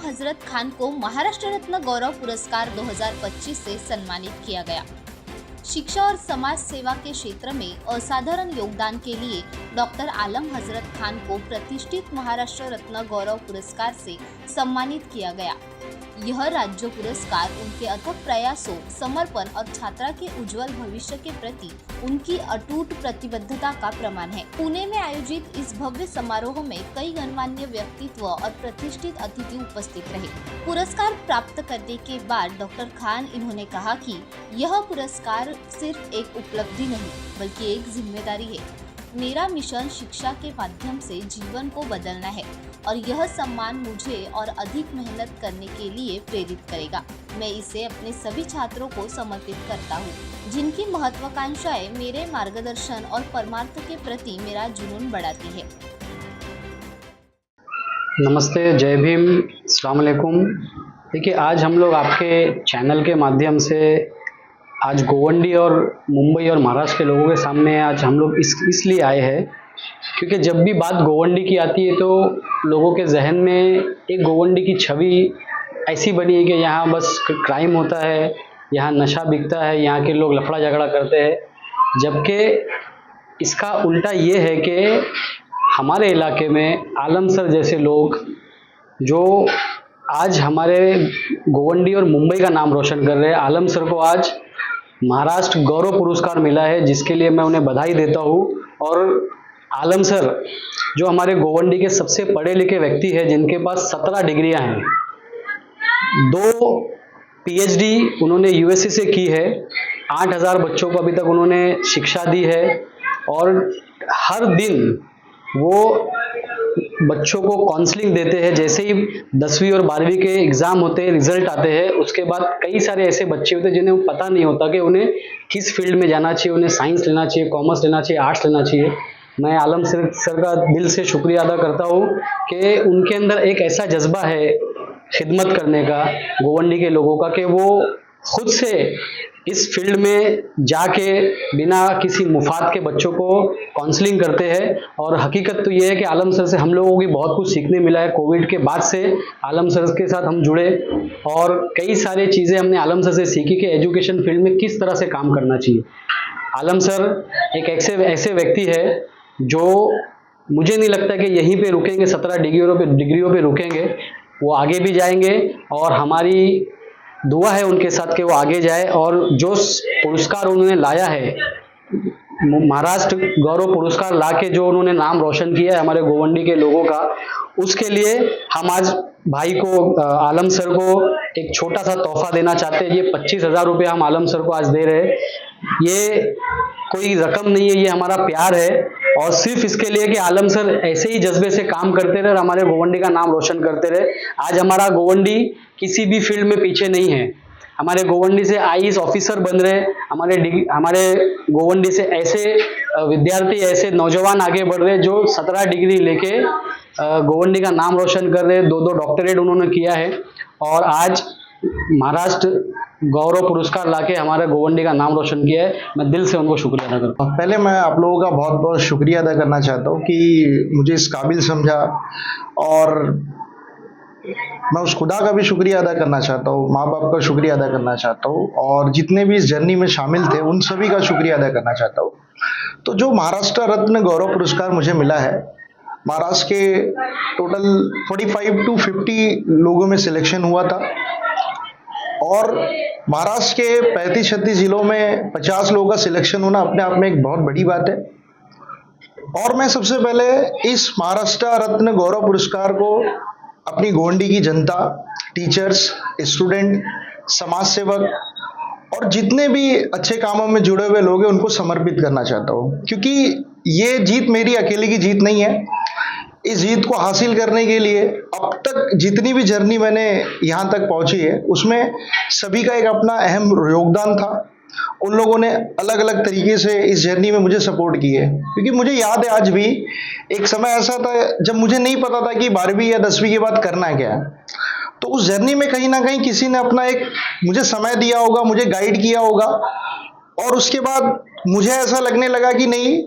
हजरत खान को महाराष्ट्र रत्न गौरव पुरस्कार 2025 से सम्मानित किया गया। शिक्षा और समाज सेवा के क्षेत्र में असाधारण योगदान के लिए डॉक्टर आलम हजरत खान को प्रतिष्ठित महाराष्ट्र रत्न गौरव पुरस्कार से सम्मानित किया गया। यह राज्य पुरस्कार उनके अथक प्रयासों, समर्पण और छात्रा के उज्जवल भविष्य के प्रति उनकी अटूट प्रतिबद्धता का प्रमाण है। पुणे में आयोजित इस भव्य समारोह में कई गणमान्य व्यक्तित्व और प्रतिष्ठित अतिथि उपस्थित रहे। पुरस्कार प्राप्त करने के बाद डॉक्टर खान इन्होंने कहा कि यह पुरस्कार सिर्फ एक उपलब्धि नहीं बल्कि एक जिम्मेदारी है। मेरा मिशन शिक्षा के माध्यम से जीवन को बदलना है और यह सम्मान मुझे और अधिक मेहनत करने के लिए प्रेरित करेगा। मैं इसे अपने सभी छात्रों को समर्पित करता हूँ, जिनकी महत्वाकांक्षाएं मेरे मार्गदर्शन और परमार्थ के प्रति मेरा जुनून बढ़ाती है। नमस्ते, जय भीम, अस्सलाम वालेकुम। देखिए, आज हम लोग आपके चैनल के माध्यम से आज गोवंडी और मुंबई और महाराष्ट्र के लोगों के सामने आज हम लोग इसलिए आए हैं क्योंकि जब भी बात गोवंडी की आती है तो लोगों के जहन में एक गोवंडी की छवि ऐसी बनी है कि यहाँ बस क्राइम होता है, यहाँ नशा बिकता है, यहाँ के लोग लफड़ा झगड़ा करते हैं। जबकि इसका उल्टा ये है कि हमारे इलाके में आलम सर जैसे लोग जो आज हमारे गोवंडी और मुंबई का नाम रोशन कर रहे हैं। आलम सर को आज महाराष्ट्र गौरव पुरस्कार मिला है, जिसके लिए मैं उन्हें बधाई देता हूँ। और आलम सर जो हमारे गोवंडी के सबसे पढ़े लिखे व्यक्ति है, जिनके पास 17 डिग्रियां हैं, 2 PhD उन्होंने यूएसए से की है, 8000 बच्चों को अभी तक उन्होंने शिक्षा दी है और हर दिन वो बच्चों को काउंसलिंग देते हैं। जैसे ही 10वीं और 12वीं के एग्जाम होते हैं, रिजल्ट आते हैं, उसके बाद कई सारे ऐसे बच्चे होते हैं जिन्हें पता नहीं होता कि उन्हें किस फील्ड में जाना चाहिए, उन्हें साइंस लेना चाहिए, कॉमर्स लेना चाहिए, आर्ट्स लेना चाहिए। मैं आलम सर का दिल से शुक्रिया अदा करता हूँ कि उनके अंदर एक ऐसा जज्बा है खिदमत करने का, गोवंडी के लोगों का, कि वो खुद से इस फील्ड में जाके बिना किसी मुफाद के बच्चों को काउंसलिंग करते हैं। और हकीकत तो ये है कि आलम सर से हम लोगों को बहुत कुछ सीखने मिला है। कोविड के बाद से आलम सर के साथ हम जुड़े और कई सारी चीज़ें हमने आलम सर से सीखी कि एजुकेशन फील्ड में किस तरह से काम करना चाहिए। आलम सर एक ऐसे व्यक्ति है जो मुझे नहीं लगता कि यहीं पे रुकेंगे, 17 डिग्रियों पे रुकेंगे, वो आगे भी जाएंगे और हमारी दुआ है उनके साथ कि वो आगे जाए। और जो पुरस्कार उन्होंने लाया है, महाराष्ट्र गौरव पुरस्कार लाके जो उन्होंने नाम रोशन किया है हमारे गोवंडी के लोगों का, उसके लिए हम आज भाई को, आलम सर को एक छोटा सा तोहफा देना चाहते हैं। ये 25,000 रुपये हम आलम सर को आज दे रहे हैं। ये कोई रकम नहीं है, ये हमारा प्यार है और सिर्फ इसके लिए कि आलम सर ऐसे ही जज्बे से काम करते रहे और हमारे गोवंडी का नाम रोशन करते रहे। आज हमारा गोवंडी किसी भी फील्ड में पीछे नहीं है। हमारे गोवंडी से आईएएस ऑफिसर बन रहे, हमारे गोवंडी से ऐसे विद्यार्थी, ऐसे नौजवान आगे बढ़ रहे जो 17 डिग्री लेके गोवंडी का नाम रोशन कर रहे। 2 डॉक्टरेट उन्होंने किया है और आज महाराष्ट्र गौरव पुरस्कार लाके हमारे गोवंडी का नाम रोशन किया है। मैं दिल से उनको शुक्रिया अदा करता हूँ। पहले मैं आप लोगों का बहुत बहुत शुक्रिया अदा करना चाहता हूँ कि मुझे इस काबिल समझा, और मैं उस खुदा का भी शुक्रिया अदा करना चाहता हूँ, माँ बाप का शुक्रिया अदा करना चाहता हूँ, और जितने भी इस जर्नी में शामिल थे उन सभी का शुक्रिया अदा करना चाहता हूँ। तो जो महाराष्ट्र रत्न गौरव पुरस्कार मुझे मिला है, महाराष्ट्र के टोटल 45 to 50 लोगों में सिलेक्शन हुआ था और महाराष्ट्र के 35-36 जिलों में 50 लोगों का सिलेक्शन होना अपने आप में एक बहुत बड़ी बात है। और मैं सबसे पहले इस महाराष्ट्र रत्न गौरव पुरस्कार को अपनी गोवंडी की जनता, टीचर्स, स्टूडेंट, समाज सेवक और जितने भी अच्छे कामों में जुड़े हुए लोग हैं उनको समर्पित करना चाहता हूँ, क्योंकि ये जीत मेरी अकेले की जीत नहीं है। इस जीत को हासिल करने के लिए अब तक जितनी भी जर्नी मैंने यहाँ तक पहुंची है, उसमें सभी का एक अपना अहम योगदान था। उन लोगों ने अलग अलग तरीके से इस जर्नी में मुझे सपोर्ट की है, क्योंकि मुझे याद है आज भी एक समय ऐसा था जब मुझे नहीं पता था कि 12वीं या 10वीं के बाद करना क्या है। तो उस जर्नी में कहीं ना कहीं किसी ने अपना एक मुझे समय दिया होगा, मुझे गाइड किया होगा, और उसके बाद मुझे ऐसा लगने लगा कि नहीं,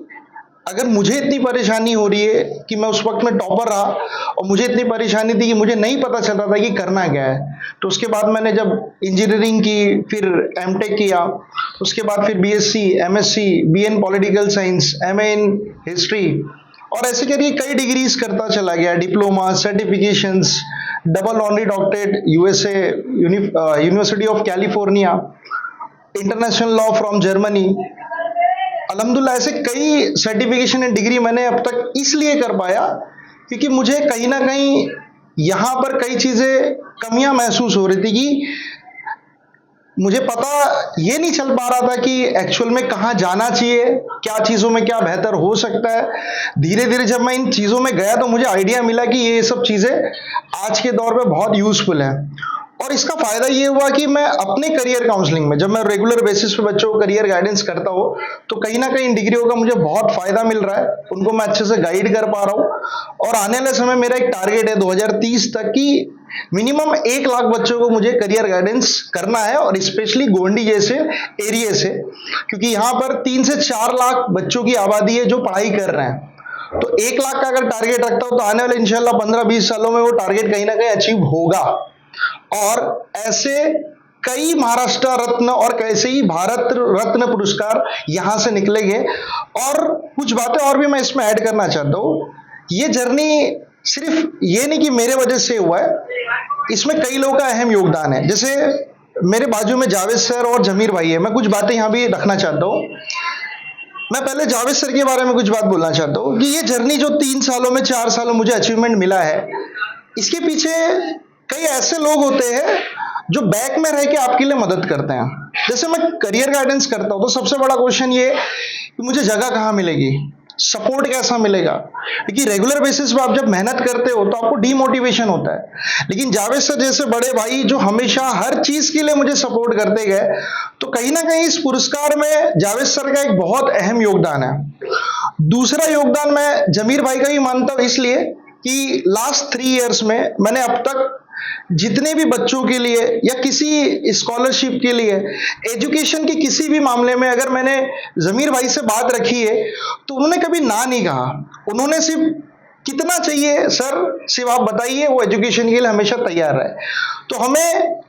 अगर मुझे इतनी परेशानी हो रही है कि मैं उस वक्त में टॉपर रहा और मुझे इतनी परेशानी थी कि मुझे नहीं पता चल रहा था कि करना क्या है, तो उसके बाद मैंने जब इंजीनियरिंग की, फिर एमटेक किया, उसके बाद फिर BSc, MSc, BA in political science, MA in history, और ऐसे करके कई डिग्रीज करता चला गया, diploma, certifications, double honorary doctorate USA, university of California, international law from Germany. अल्हम्दुलिल्लाह ऐसे कई सर्टिफिकेशन एंड डिग्री मैंने अब तक इसलिए कर पाया क्योंकि मुझे कहीं ना कहीं यहाँ पर कई चीज़ें कमियां महसूस हो रही थी कि मुझे पता ये नहीं चल पा रहा था कि एक्चुअल में कहाँ जाना चाहिए, क्या चीज़ों में क्या बेहतर हो सकता है। धीरे धीरे जब मैं इन चीज़ों में गया तो मुझे आइडिया मिला कि ये सब चीज़ें आज के दौर पे बहुत यूज़फुल है। और इसका फ़ायदा ये हुआ कि मैं अपने करियर काउंसलिंग में, जब मैं रेगुलर बेसिस पे बच्चों को करियर गाइडेंस करता हूँ, तो कहीं ना कहीं इन डिग्रियों का मुझे बहुत फ़ायदा मिल रहा है, उनको मैं अच्छे से गाइड कर पा रहा हूँ। और आने वाले समय मेरा एक टारगेट है 2030 तक की मिनिमम 1 लाख बच्चों को मुझे करियर गाइडेंस करना है, और स्पेशली गोंडी जैसे एरिया से, क्योंकि यहाँ पर 3 से 4 लाख बच्चों की आबादी है जो पढ़ाई कर रहे हैं। तो 1 लाख का अगर टारगेट रखता हूँ तो आने वाले इंशाल्लाह 15-20 सालों में वो टारगेट कहीं ना कहीं अचीव होगा। और ऐसे कई महाराष्ट्र रत्न और कैसे ही भारत रत्न पुरस्कार यहां से निकलेंगे। और कुछ बातें और भी मैं इसमें ऐड करना चाहता हूं। ये जर्नी सिर्फ ये नहीं कि मेरे वजह से हुआ है, इसमें कई लोगों का अहम योगदान है। जैसे मेरे बाजू में जावेद सर और जमीर भाई है, मैं कुछ बातें यहां भी रखना चाहता हूं। मैं पहले जावेद सर के बारे में कुछ बात बोलना चाहता हूं कि ये जर्नी जो 3 सालों में, 4 सालों में मुझे अचीवमेंट मिला है, इसके पीछे कई ऐसे लोग होते हैं जो बैक में रह के आपके लिए मदद करते हैं। जैसे मैं करियर गाइडेंस करता हूं तो सबसे बड़ा क्वेश्चन ये कि मुझे जगह कहाँ मिलेगी, सपोर्ट कैसा मिलेगा, क्योंकि रेगुलर बेसिस पे आप जब मेहनत करते हो तो आपको डीमोटिवेशन होता है। लेकिन जावेद सर जैसे बड़े भाई जो हमेशा हर चीज के लिए मुझे सपोर्ट करते गए, तो कहीं ना कहीं इस पुरस्कार में जावेद सर का एक बहुत अहम योगदान है। दूसरा योगदान मैं जमीर भाई का भी मानता हूं, इसलिए कि लास्ट 3 इयर्स में मैंने अब तक जितने भी बच्चों के लिए या किसी स्कॉलरशिप के लिए, एजुकेशन के किसी भी मामले में अगर मैंने जमीर भाई से बात रखी है तो उन्होंने कभी ना नहीं कहा। उन्होंने सिर्फ कितना चाहिए सर, सिर्फ आप बताइए, वो एजुकेशन के लिए हमेशा तैयार रहे। तो हमें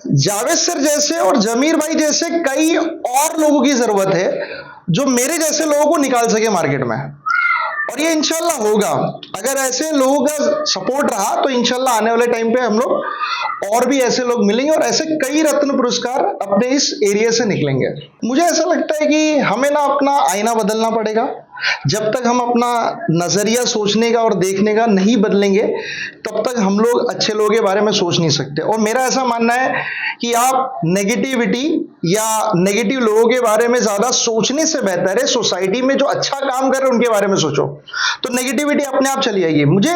जावेद सर जैसे और जमीर भाई जैसे कई और लोगों की जरूरत है जो मेरे जैसे लोगों को निकाल सके मार्केट में, और ये इंशाल्लाह होगा। अगर ऐसे लोगों का सपोर्ट रहा तो इंशाल्लाह आने वाले टाइम पे हम लोग और भी ऐसे लोग मिलेंगे और ऐसे कई रत्न पुरस्कार अपने इस एरिया से निकलेंगे। मुझे ऐसा लगता है कि हमें ना अपना आईना बदलना पड़ेगा। जब तक हम अपना नजरिया सोचने का और देखने का नहीं बदलेंगे, तब तक हम लोग अच्छे लोगों के बारे में सोच नहीं सकते। और मेरा ऐसा मानना है कि आप नेगेटिविटी या नेगेटिव लोगों के बारे में ज्यादा सोचने से बेहतर है सोसाइटी में जो अच्छा काम कर रहे हैं उनके बारे में सोचो, तो नेगेटिविटी अपने आप चली आएगी। मुझे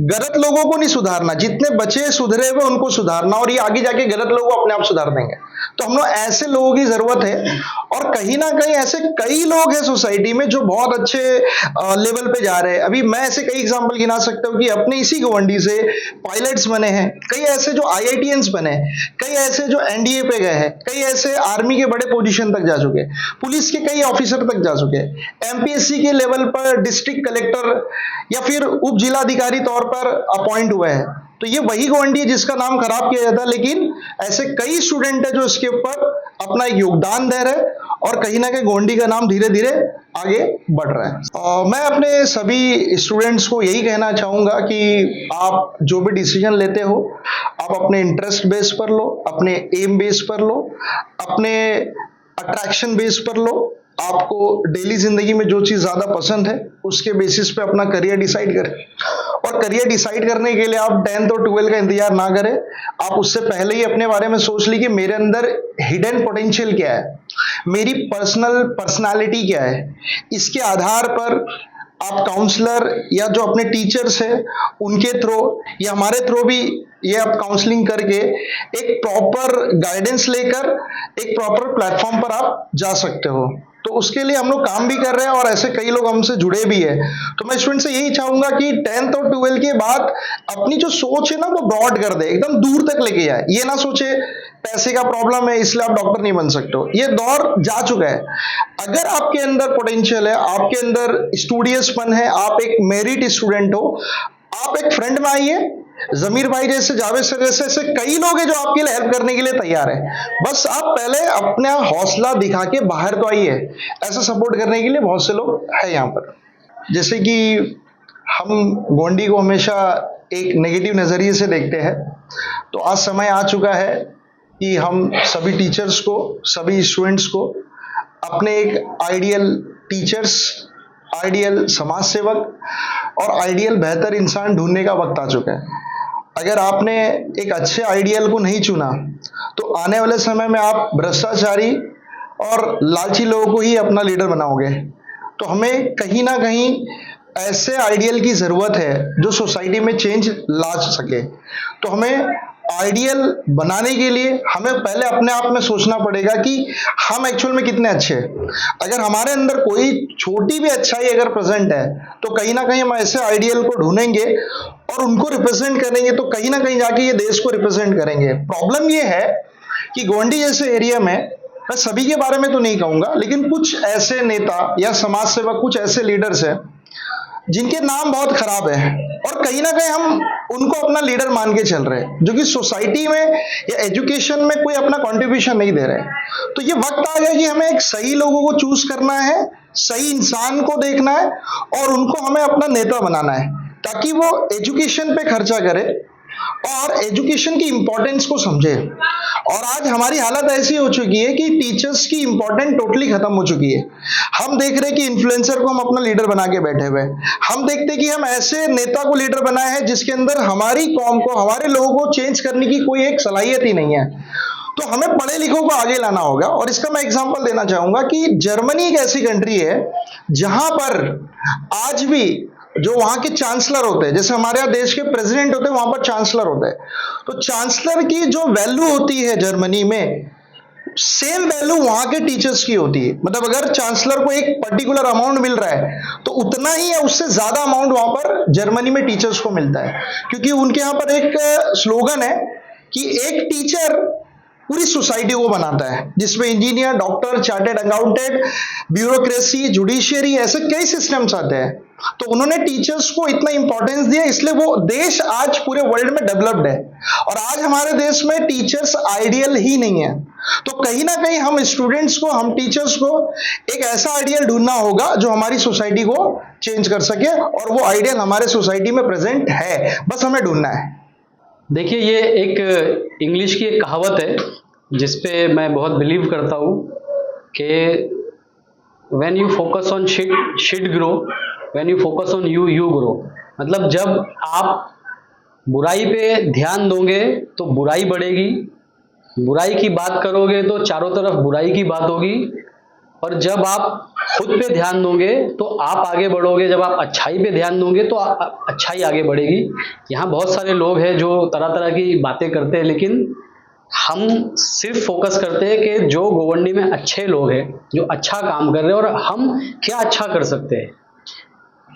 गलत लोगों को नहीं सुधारना, जितने बचे सुधरे हुए उनको सुधारना, और ये आगे जाके गलत लोगों को अपने आप सुधार देंगे। तो हम लोग ऐसे लोगों की जरूरत है, और कहीं ना कहीं ऐसे कई लोग हैं सोसाइटी में जो बहुत अच्छे लेवल पे जा रहे हैं। अभी मैं ऐसे कई एग्जांपल गिना सकता हूँ कि अपने इसी गवंडी से पायलट्स बने हैं, कई ऐसे जो IITians बने, कई ऐसे जो NDA पे गए हैं, कई ऐसे आर्मी के बड़े पोजीशन तक जा चुके, पुलिस के कई ऑफिसर तक जा चुके, MPSC के लेवल पर डिस्ट्रिक्ट कलेक्टर या फिर उप जिलाधिकारी तौर पर अपॉइंट हुए हैं। तो ये वही गवंडी है जिसका नाम खराब किया जाता है, लेकिन ऐसे कई स्टूडेंट है जो इसके ऊपर अपना एक योगदान दे रहे हैं, और कहीं ना कहीं गवंडी का नाम धीरे धीरे आगे बढ़ रहा है। मैं अपने सभी स्टूडेंट्स को यही कहना चाहूंगा कि आप जो भी डिसीजन लेते हो, आप अपने इंटरेस्ट बेस पर लो, अपने एम बेस पर लो, अपने अट्रैक्शन बेस पर लो। आपको डेली जिंदगी में जो चीज ज्यादा पसंद है उसके बेसिस पे अपना करियर डिसाइड करें, और करियर डिसाइड करने के लिए आप 10th और 12th का इंतजार ना करें। आप उससे पहले ही अपने बारे में सोच ली कि मेरे अंदर हिडन पोटेंशियल क्या है, मेरी पर्सनालिटी क्या है। इसके आधार पर आप काउंसलर या जो अपने टीचर्स है उनके थ्रू या हमारे थ्रू भी ये आप काउंसलिंग करके एक प्रॉपर गाइडेंस लेकर एक प्रॉपर प्लेटफॉर्म पर आप जा सकते हो। तो उसके लिए हम लोग काम भी कर रहे हैं और ऐसे कई लोग हमसे जुड़े भी है। तो मैं स्टूडेंट से यही चाहूंगा कि 10th और 12th के बाद अपनी जो सोच है ना वो ब्रॉड कर दे, एकदम दूर तक लेके जाए। ये ना सोचे पैसे का प्रॉब्लम है इसलिए आप डॉक्टर नहीं बन सकते हो, ये दौर जा चुका है। अगर आपके अंदर पोटेंशियल है, आपके अंदर स्टूडियसपन है, आप एक मेरिट स्टूडेंट हो, आप एक फ्रेंड में आइए। जमीर भाई जैसे, जावेद सर जैसे ऐसे कई लोग हैं जो आपके लिए हेल्प करने के लिए तैयार है। बस आप पहले अपना हौसला दिखा के बाहर तो आइए। ऐसा सपोर्ट करने के लिए बहुत से लोग हैं यहाँ पर। जैसे कि हम गोंडी को हमेशा एक नेगेटिव नज़रिए से देखते हैं, तो आज समय आ चुका है कि हम सभी टीचर्स को, सभी स्टूडेंट्स को अपने एक आइडियल टीचर्स, आइडियल समाज सेवक और आइडियल बेहतर इंसान ढूंढने का वक्त आ चुका है। अगर आपने एक अच्छे आइडियल को नहीं चुना तो आने वाले समय में आप भ्रष्टाचारी और लालची लोगों को ही अपना लीडर बनाओगे। तो हमें कहीं ना कहीं ऐसे आइडियल की ज़रूरत है जो सोसाइटी में चेंज ला सके। तो हमें आइडियल बनाने के लिए हमें पहले अपने आप में सोचना पड़ेगा कि हम एक्चुअल में कितने अच्छे हैं। अगर हमारे अंदर कोई छोटी भी अच्छाई अगर प्रेजेंट है तो कहीं ना कहीं हम ऐसे आइडियल को ढूंढेंगे और उनको रिप्रेजेंट करेंगे, तो कहीं ना कहीं जाके ये देश को रिप्रेजेंट करेंगे। प्रॉब्लम ये है कि गोंडी जैसे एरिया में, मैं सभी के बारे में तो नहीं कहूंगा, लेकिन कुछ ऐसे नेता या समाज सेवक, कुछ ऐसे लीडर्स हैं जिनके नाम बहुत खराब है और कहीं ना कहीं हम उनको अपना लीडर मान के चल रहे हैं, जो कि सोसाइटी में या एजुकेशन में कोई अपना कंट्रीब्यूशन नहीं दे रहे। तो ये वक्त आ गया कि हमें एक सही लोगों को चूज करना है, सही इंसान को देखना है और उनको हमें अपना नेता बनाना है, ताकि वो एजुकेशन पे खर्चा करे और एजुकेशन की इंपॉर्टेंस को समझे। और आज हमारी हालत ऐसी हो चुकी है कि टीचर्स की इंपॉर्टेंस टोटली खत्म हो चुकी है। हम देख रहे हैं कि इन्फ्लुएंसर को हम अपना लीडर बना के बैठे हुए हैं। हम देखते हैं कि हम ऐसे नेता को लीडर बनाए हैं जिसके अंदर हमारी कौम को, हमारे लोगों को चेंज करने की कोई एक सलाहियत ही नहीं है। तो हमें पढ़े लिखों को आगे लाना होगा। और इसका मैं एग्जांपल देना चाहूंगा कि जर्मनी एक ऐसी कंट्री है जहां पर आज भी जो वहां के चांसलर होते हैं, जैसे हमारे यहाँ देश के प्रेसिडेंट होते हैं, वहां पर चांसलर होते हैं। तो चांसलर की जो वैल्यू होती है जर्मनी में, सेम वैल्यू वहां के टीचर्स की होती है। मतलब अगर चांसलर को एक पर्टिकुलर अमाउंट मिल रहा है तो उतना ही या उससे ज्यादा अमाउंट वहां पर जर्मनी में टीचर्स को मिलता है, क्योंकि उनके यहाँ पर एक स्लोगन है कि एक टीचर पूरी सोसाइटी को बनाता है, जिसमें engineer, doctor, chartered accountant, bureaucracy, judiciary, ऐसे कई सिस्टम्स आते हैं। तो उन्होंने टीचर्स को इतना इंपॉर्टेंस दिया, इसलिए वो देश आज पूरे वर्ल्ड में डेवलप्ड है। और आज हमारे देश में टीचर्स आइडियल ही नहीं है। तो कहीं ना कहीं हम स्टूडेंट्स को, हम टीचर्स को एक ऐसा आइडियल ढूंढना होगा जो हमारी सोसाइटी को चेंज कर सके, और वो आइडियल हमारे सोसाइटी में प्रेजेंट है, बस हमें ढूंढना है। देखिए, ये एक इंग्लिश की एक कहावत है जिस पे मैं बहुत बिलीव करता हूँ कि when you focus on shit grow, when you focus on you grow. मतलब जब आप बुराई पे ध्यान दोगे तो बुराई बढ़ेगी, बुराई की बात करोगे तो चारों तरफ बुराई की बात होगी, और जब आप खुद पे ध्यान दोगे तो आप आगे बढ़ोगे, जब आप अच्छाई पे ध्यान दोगे तो अच्छाई आगे बढ़ेगी। यहाँ बहुत सारे लोग हैं जो तरह तरह की बातें करते हैं, लेकिन हम सिर्फ फोकस करते हैं कि जो गोवंडी में अच्छे लोग हैं, जो अच्छा काम कर रहे हैं, और हम क्या अच्छा कर सकते हैं।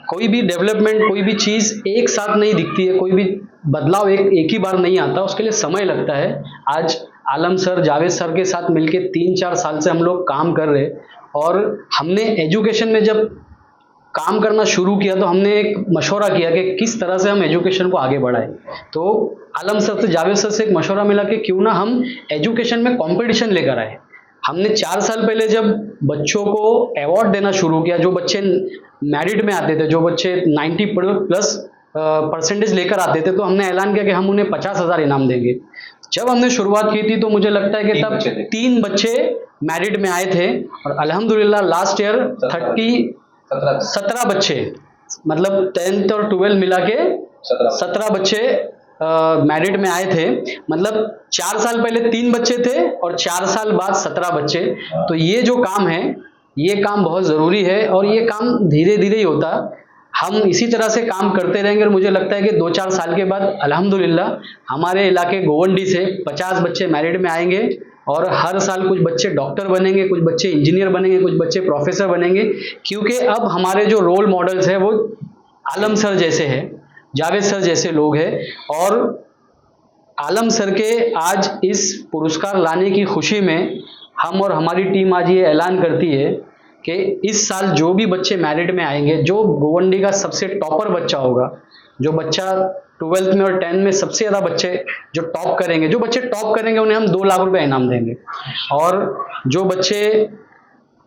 कोई भी डेवलपमेंट, कोई भी चीज़ एक साथ नहीं दिखती है, कोई भी बदलाव एक ही बार नहीं आता, उसके लिए समय लगता है। आज आलम सर, जावेद सर के साथ मिलके 3-4 साल से हम लोग काम कर रहे हैं, और हमने एजुकेशन में जब काम करना शुरू किया तो हमने एक मशवरा किया कि किस तरह से हम एजुकेशन को आगे बढ़ाएं। तो आलम सर से, जावेद सर से एक मशवरा मिला कि क्यों ना हम एजुकेशन में कंपटीशन लेकर आए। हमने 4 साल पहले जब बच्चों को अवार्ड देना शुरू किया, जो बच्चे मेरिट में आते थे, जो बच्चे 90+ परसेंटेज लेकर आते थे, तो हमने ऐलान किया कि हम उन्हें 50,000 इनाम देंगे। जब हमने शुरुआत की थी तो मुझे लगता है कि तब 3 बच्चे मेरिट में आए थे, और अल्हम्दुलिल्लाह लास्ट ईयर 17 बच्चे, मतलब 10th और 12 मिला के 17 बच्चे मेरिट में आए थे। मतलब 4 साल पहले 3 बच्चे थे और 4 साल बाद 17 बच्चे। तो ये जो काम है, ये काम बहुत ज़रूरी है, और ये काम धीरे धीरे ही होता। हम इसी तरह से काम करते रहेंगे, और मुझे लगता है कि 2-4 साल के बाद अल्हम्दुलिल्लाह हमारे इलाके गोवंडी से 50 बच्चे मेरिट में आएंगे, और हर साल कुछ बच्चे डॉक्टर बनेंगे, कुछ बच्चे इंजीनियर बनेंगे, कुछ बच्चे प्रोफेसर बनेंगे, क्योंकि अब हमारे जो रोल मॉडल्स हैं वो आलम सर जैसे हैं, जावेद सर जैसे लोग हैं। और आलम सर के आज इस पुरस्कार लाने की खुशी में हम और हमारी टीम आज ये ऐलान करती है कि इस साल जो भी बच्चे मेरिट में आएंगे, जो गोवंडी का सबसे टॉपर बच्चा होगा, जो बच्चा 12th में और 10 में सबसे ज़्यादा बच्चे जो टॉप करेंगे, जो बच्चे टॉप करेंगे उन्हें हम 2 लाख रुपए इनाम देंगे। और जो बच्चे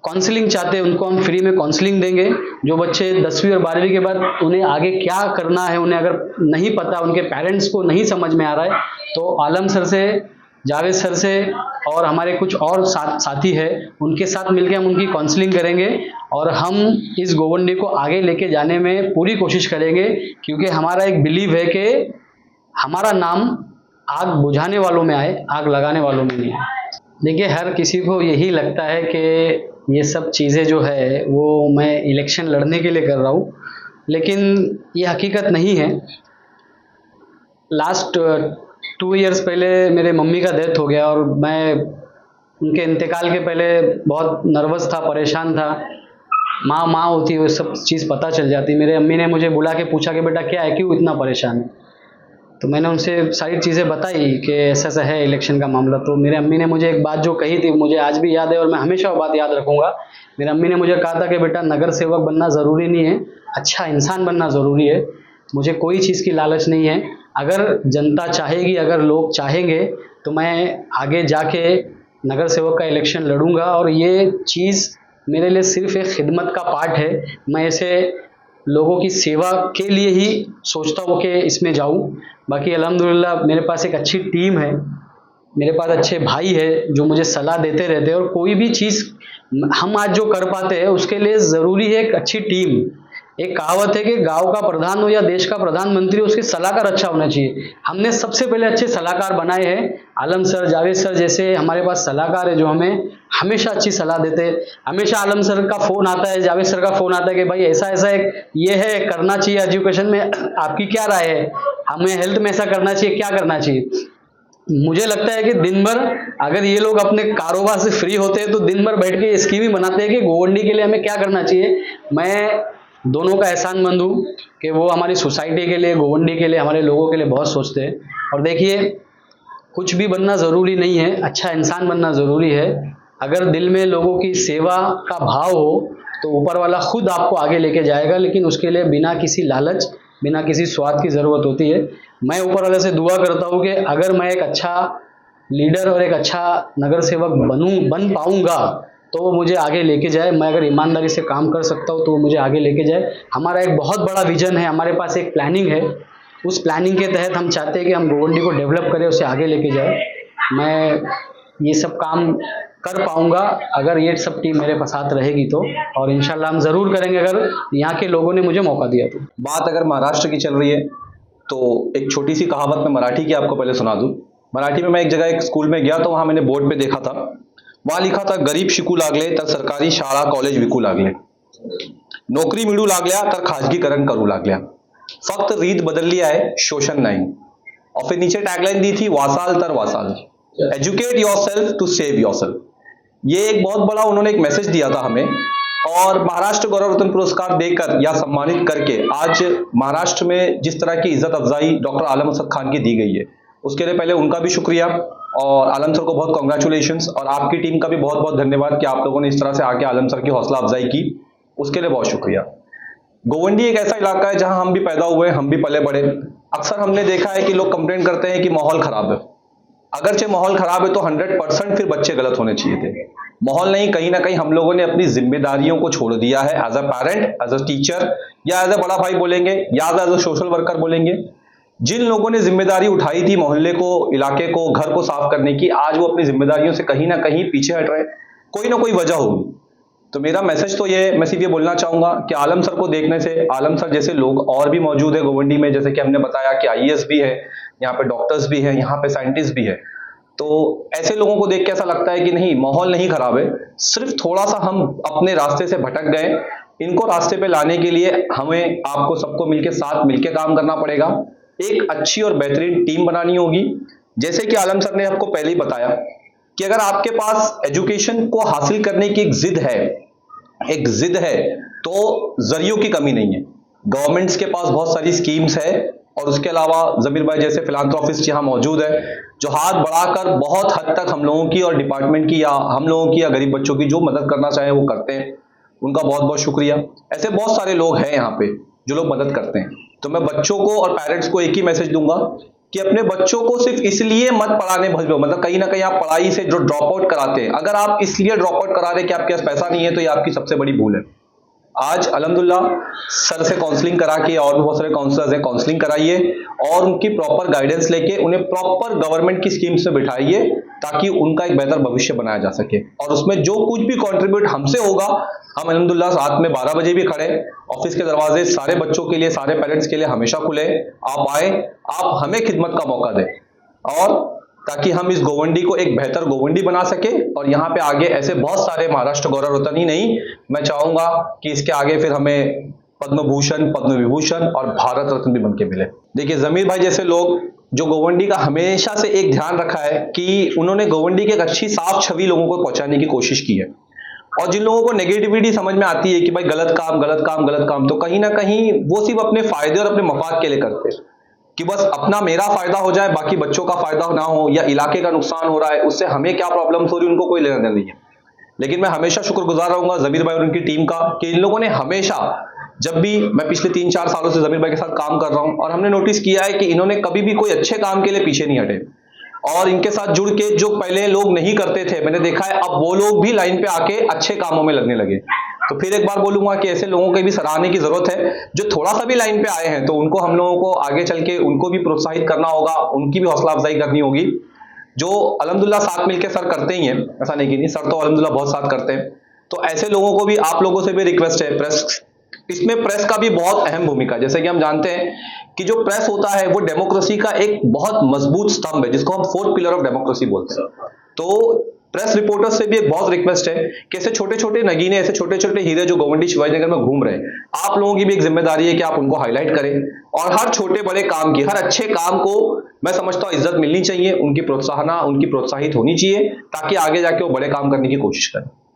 काउंसलिंग चाहते हैं उनको हम फ्री में काउंसलिंग देंगे। जो बच्चे 10वीं और 12वीं के बाद उन्हें आगे क्या करना है, उन्हें अगर नहीं पता, उनके पेरेंट्स को नहीं समझ में आ रहा है, तो आलम सर से, जावेद सर से और हमारे कुछ और साथी है, उनके साथ मिलकर हम उनकी काउंसलिंग करेंगे और हम इस गोवंडी को आगे लेके जाने में पूरी कोशिश करेंगे, क्योंकि हमारा एक बिलीव है कि हमारा नाम आग बुझाने वालों में आए, आग लगाने वालों में नहीं आए। देखिए, हर किसी को यही लगता है कि ये सब चीज़ें जो है वो मैं इलेक्शन लड़ने के लिए कर रहा हूँ, लेकिन ये हकीकत नहीं है। लास्ट 2 इयर्स पहले मेरे मम्मी का डेथ हो गया और मैं उनके इंतकाल के पहले बहुत नर्वस था, परेशान था। माँ होती है, वो सब चीज़ पता चल जाती। मेरे अम्मी ने मुझे बुला के पूछा कि बेटा क्या है, क्यों इतना परेशान है? तो मैंने उनसे सारी चीज़ें बताई कि ऐसा ऐसा है इलेक्शन का मामला। तो मेरे अम्मी ने मुझे एक बात जो कही थी, मुझे आज भी याद है और मैं हमेशा वो बात याद रखूँगा। मेरे अम्मी ने मुझे कहा था कि बेटा, नगर सेवक बनना ज़रूरी नहीं है, अच्छा इंसान बनना ज़रूरी है। मुझे कोई चीज़ की लालच नहीं है। अगर जनता चाहेगी, अगर लोग चाहेंगे, तो मैं आगे जाके नगर सेवक का इलेक्शन लड़ूंगा। और ये चीज़ मेरे लिए सिर्फ एक खिदमत का पार्ट है। मैं ऐसे लोगों की सेवा के लिए ही सोचता हूँ कि इसमें जाऊँ। बाकी अल्हम्दुलिल्लाह मेरे पास एक अच्छी टीम है, मेरे पास अच्छे भाई है जो मुझे सलाह देते रहते हैं। और कोई भी चीज़ हम आज जो कर पाते हैं उसके लिए ज़रूरी है एक अच्छी टीम। एक कहावत है कि गांव का प्रधान हो या देश का प्रधानमंत्री हो, उसके सलाहकार अच्छा होना चाहिए। हमने सबसे पहले अच्छे सलाहकार बनाए हैं। आलम सर, जावेद सर जैसे हमारे पास सलाहकार है जो हमें हमेशा अच्छी सलाह देते हैं। हमेशा आलम सर का फ़ोन आता है, जावेद सर का फ़ोन आता है कि भाई ऐसा ऐसा एक ये है, करना चाहिए एजुकेशन में, आपकी क्या राय है? हमें हेल्थ में ऐसा करना चाहिए, क्या करना चाहिए? मुझे लगता है कि दिन भर अगर ये लोग अपने कारोबार से फ्री होते हैं तो दिन भर बैठ के स्कीम ही बनाते हैं कि गोवंडी के लिए हमें क्या करना चाहिए। मैं दोनों का एहसानमंद हूँ कि वो हमारी सोसाइटी के लिए, गोवंडी के लिए, हमारे लोगों के लिए बहुत सोचते हैं। और देखिए, कुछ भी बनना ज़रूरी नहीं है, अच्छा इंसान बनना ज़रूरी है। अगर दिल में लोगों की सेवा का भाव हो तो ऊपर वाला खुद आपको आगे लेके जाएगा, लेकिन उसके लिए बिना किसी लालच, बिना किसी स्वार्थ की ज़रूरत होती है। मैं ऊपर वाले से दुआ करता हूँ कि अगर मैं एक अच्छा लीडर और एक अच्छा नगर सेवक बन पाऊँगा तो वो मुझे आगे लेके जाए। मैं अगर ईमानदारी से काम कर सकता हूँ तो वो मुझे आगे लेके जाए। हमारा एक बहुत बड़ा विजन है, हमारे पास एक प्लानिंग है। उस प्लानिंग के तहत हम चाहते हैं कि हम गोवंडी को डेवलप करें, उसे आगे लेके जाए। मैं ये सब काम कर पाऊँगा अगर ये सब टीम मेरे साथ रहेगी तो, और इंशाल्लाह हम ज़रूर करेंगे अगर यहाँ के लोगों ने मुझे मौका दिया तो। बात अगर महाराष्ट्र की चल रही है तो एक छोटी सी कहावत मैं मराठी की आपको पहले सुना दूं। मराठी में मैं एक जगह एक स्कूल में गया तो वहाँ मैंने बोर्ड पे देखा था, वहाँ लिखा था, गरीब शिकू लागले तर सरकारी शाळा कॉलेज विकू लागले, नोकरी मिळू लागल्या तर खाजगीकरण करू लागल्या, फक्त रीत बदलली आहे, शोषण नाही। और फिर नीचे टैगलाइन दी थी, वासाल तर वासाल, educate yourself to save yourself. ये एक बहुत बड़ा उन्होंने एक मैसेज दिया था हमें। और महाराष्ट्र गौरव रत्न पुरस्कार देकर या सम्मानित करके आज महाराष्ट्र में जिस तरह की इज्जत अफजाई डॉक्टर आलम हजरत खान की दी गई है, उसके लिए पहले उनका भी शुक्रिया और आलम सर को बहुत कॉन्ग्रेचुलेशंस। और आपकी टीम का भी बहुत बहुत धन्यवाद कि आप लोगों ने इस तरह से आके आलम सर की हौसला अफजाई की, उसके लिए बहुत शुक्रिया। गोवंडी एक ऐसा इलाका है जहां हम भी पैदा हुए, हम भी पले बड़े। अक्सर हमने देखा है कि लोग कंप्लेन करते हैं कि माहौल खराब है। अगरचे माहौल खराब है तो 100% फिर बच्चे गलत होने चाहिए थे। माहौल नहीं, कहीं ना कहीं हम लोगों ने अपनी जिम्मेदारियों को छोड़ दिया है। As a parent, as a teacher, या एज अ बड़ा भाई बोलेंगे, या एज अ सोशल वर्कर बोलेंगे, जिन लोगों ने जिम्मेदारी उठाई थी मोहल्ले को, इलाके को, घर को साफ करने की, आज वो अपनी जिम्मेदारियों से कहीं ना कहीं पीछे हट रहे। कोई ना कोई वजह होगी। तो मेरा मैसेज तो ये, मैं सिर्फ ये बोलना चाहूंगा कि आलम सर को देखने से, आलम सर जैसे लोग और भी मौजूद है गोवंडी में, जैसे कि हमने बताया कि IAS भी है, यहाँ पे डॉक्टर्स भी है, यहाँ पे साइंटिस्ट भी है। तो ऐसे लोगों को देख के ऐसा लगता है कि नहीं, माहौल नहीं खराब है, सिर्फ थोड़ा सा हम अपने रास्ते से भटक गए। इनको रास्ते पे लाने के लिए हमें, आपको सबको मिलके साथ मिलके काम करना पड़ेगा। एक अच्छी और बेहतरीन टीम बनानी होगी। जैसे कि आलम सर ने आपको पहले ही बताया कि अगर आपके पास एजुकेशन को हासिल करने की एक जिद है तो जरियों की कमी नहीं है। गवर्नमेंट्स के पास बहुत सारी स्कीम्स है और उसके अलावा जमीर भाई जैसे फिलांथ्रोपिस्ट यहाँ मौजूद है जो हाथ बढ़ाकर बहुत हद तक हम लोगों की और डिपार्टमेंट की या हम लोगों की या गरीब बच्चों की जो मदद करना चाहे वो करते हैं। उनका बहुत बहुत शुक्रिया। ऐसे बहुत सारे लोग हैं यहाँ पे जो लोग मदद करते हैं। तो मैं बच्चों को और पेरेंट्स को एक ही मैसेज दूंगा कि अपने बच्चों को सिर्फ इसलिए मत पढ़ाने भेजो, मतलब कहीं ना कहीं आप पढ़ाई से जो ड्रॉप आउट कराते हैं, अगर आप इसलिए ड्रॉप आउट करा रहे हैं कि आपके पास पैसा नहीं है तो ये आपकी सबसे बड़ी भूल है। आज अल्हम्दुलिल्लाह सर से काउंसलिंग करा के और भी बहुत सारे काउंसलर्स हैं, काउंसलिंग कराइए और उनकी प्रॉपर गाइडेंस लेके उन्हें प्रॉपर गवर्नमेंट की स्कीम्स में बिठाइए ताकि उनका एक बेहतर भविष्य बनाया जा सके। और उसमें जो कुछ भी कंट्रीब्यूट हमसे होगा, हम अल्हम्दुलिल्लाह रात में 12 बजे भी खड़े, ऑफिस के दरवाजे सारे बच्चों के लिए, सारे पेरेंट्स के लिए हमेशा खुले। आप आए, आप हमें खिदमत का मौका दें और ताकि हम इस गोवंडी को एक बेहतर गोवंडी बना सके और यहाँ पे आगे ऐसे बहुत सारे महाराष्ट्र गौरव रत्न ही नहीं, मैं चाहूंगा कि इसके आगे फिर हमें पद्म भूषण, पद्म विभूषण और भारत रत्न भी बनके मिले। देखिए जमीर भाई जैसे लोग जो गोवंडी का हमेशा से एक ध्यान रखा है कि उन्होंने गोवंडी की एक अच्छी साफ छवि लोगों को पहुंचाने की कोशिश की है। और जिन लोगों को नेगेटिविटी समझ में आती है कि भाई गलत काम गलत काम गलत काम, तो कहीं ना कहीं वो सिर्फ अपने फायदे और अपने मफाद के लिए करते हैं कि बस अपना मेरा फायदा हो जाए, बाकी बच्चों का फायदा ना हो, या इलाके का नुकसान हो रहा है उससे हमें क्या प्रॉब्लम हो रही है उनको कोई लेना देना नहीं है। लेकिन मैं हमेशा शुक्रगुजार रहूंगा जमीर भाई और उनकी टीम का कि इन लोगों ने हमेशा, जब भी मैं पिछले 3-4 सालों से जमीर भाई के साथ काम कर रहा हूं और हमने नोटिस किया है कि इन्होंने कभी भी कोई अच्छे काम के लिए पीछे नहीं हटे और इनके साथ जुड़ के जो पहले लोग नहीं करते थे, मैंने देखा है अब वो लोग भी लाइन पे आके अच्छे कामों में लगने लगे। तो फिर एक बार बोलूंगा कि ऐसे लोगों की भी सराहने की जरूरत है जो थोड़ा सा भी लाइन पे आए हैं, तो उनको हम लोगों को आगे चल के उनको भी प्रोत्साहित करना होगा, उनकी भी हौसला अफजाई करनी होगी। जो अल्हम्दुलिल्लाह साथ मिलकर सर करते ही हैं, ऐसा नहीं कि नहीं, सर तो अल्हम्दुलिल्लाह बहुत साथ करते हैं। तो ऐसे लोगों को भी, आप लोगों से भी रिक्वेस्ट है, इसमें प्रेस का भी बहुत अहम भूमिका। जैसे कि हम जानते हैं कि जो प्रेस होता है वो डेमोक्रेसी का एक बहुत मजबूत स्तंभ है जिसको हम 4th पिलर ऑफ डेमोक्रेसी बोलते हैं। तो प्रेस रिपोर्टर्स से भी एक बहुत रिक्वेस्ट है कि ऐसे छोटे छोटे नगीने, ऐसे छोटे छोटे हीरे जो गोवंडी शिवाजीनगर में घूम रहे हैं, आप लोगों की भी एक जिम्मेदारी है कि आप उनको हाईलाइट करें और हर छोटे बड़े काम की, हर अच्छे काम को मैं समझता हूं इज्जत मिलनी चाहिए, उनकी प्रोत्साहित होनी चाहिए ताकि आगे जाके वो बड़े काम करने की कोशिश करें।